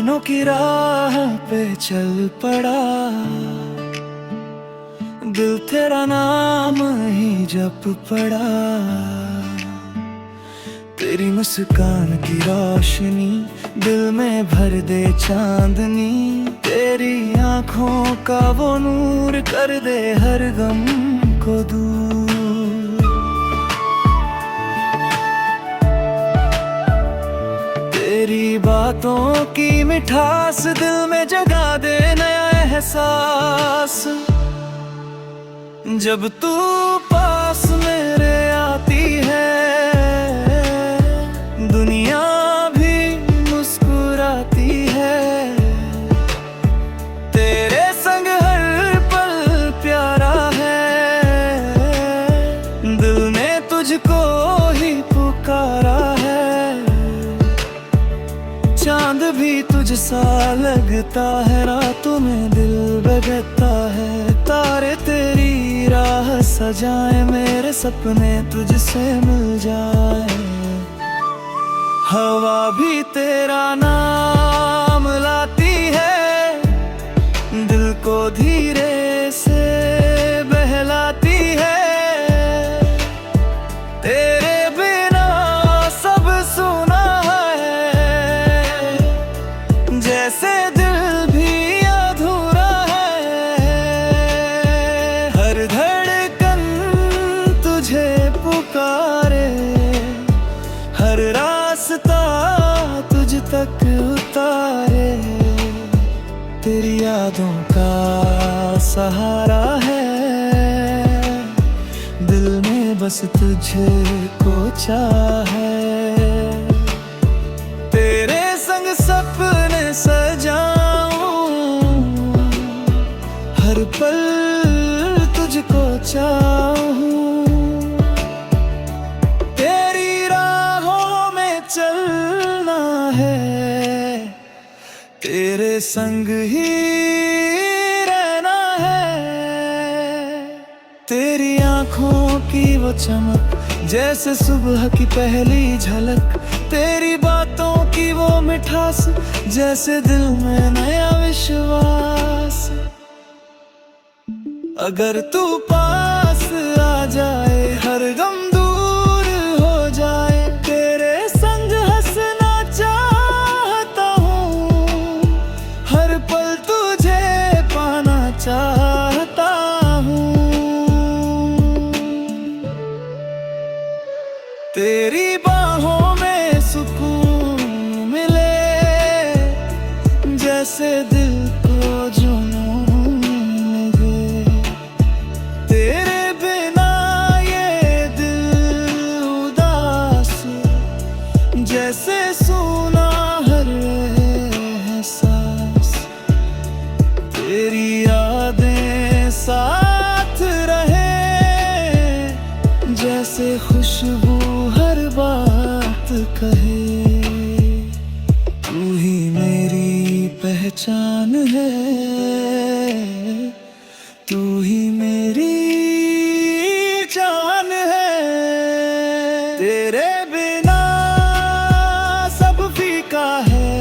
सपनों की राह पे चल पड़ा, दिल तेरा नाम ही जप पड़ा। तेरी मुस्कान की रोशनी दिल में भर दे चांदनी, तेरी आंखों का वो नूर कर दे हर गम को दूर। तेरी बातों की मिठास दिल में जगा दे नया एहसास। जब तू पास मेरे आती है, दुनिया भी मुस्कुराती है। तेरे संग हर पल प्यारा है, दिल ने तुझको ही पुकारा है। चांद भी तुझसा लगता है, रातों में दिल बहता है। तारे तेरी राह सजाए, मेरे सपने तुझसे मिल जाए। हवा भी तेरा नाम लाती है, दिल को धीरे से बहलाती है। तेरे बिना सब सुना है, जैसे दिल भी अधूरा है। हर धड़कन तुझे पुकारे, हर रास्ता तुझ तक उतारे। तेरी यादों का सहारा है, दिल में बस तुझे को चाहे। तेरे संग सपने सजाऊं, हर पल तुझको चाहूं। तेरी राहों में चलना है, तेरे संग ही रहना है। तेरी आंखों की वो चमक जैसे सुबह की पहली झलक, तेरी बातों की वो मिठास जैसे दिल में नया विश्वास। अगर तू पास आ जाए, हर गम दूर हो जाए। तेरे संग हंसना चाहता हूँ, हर पल तुझे पाना चाहता हूँ। तेरी बाहों में सुकून मिले, जैसे दिल को जुनून लगे। तेरे बिना ये दिल उदास, जैसे सूना हर एहसास। तेरी यादें साथ रहे, जैसे खुशबू हर बात कहे। तू ही मेरी पहचान है, तू ही मेरी जान है। तेरे बिना सब फीका है,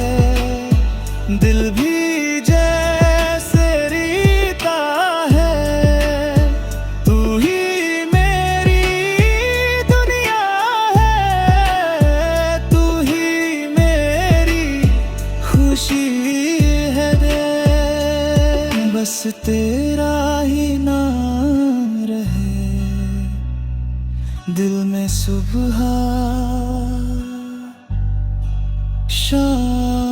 दिल भी जैसे रीता है। तू ही मेरी दुनिया है, तू ही मेरी खुशी है। दे बस तेरा ही नाम रहे, दिल में सुबह शाम।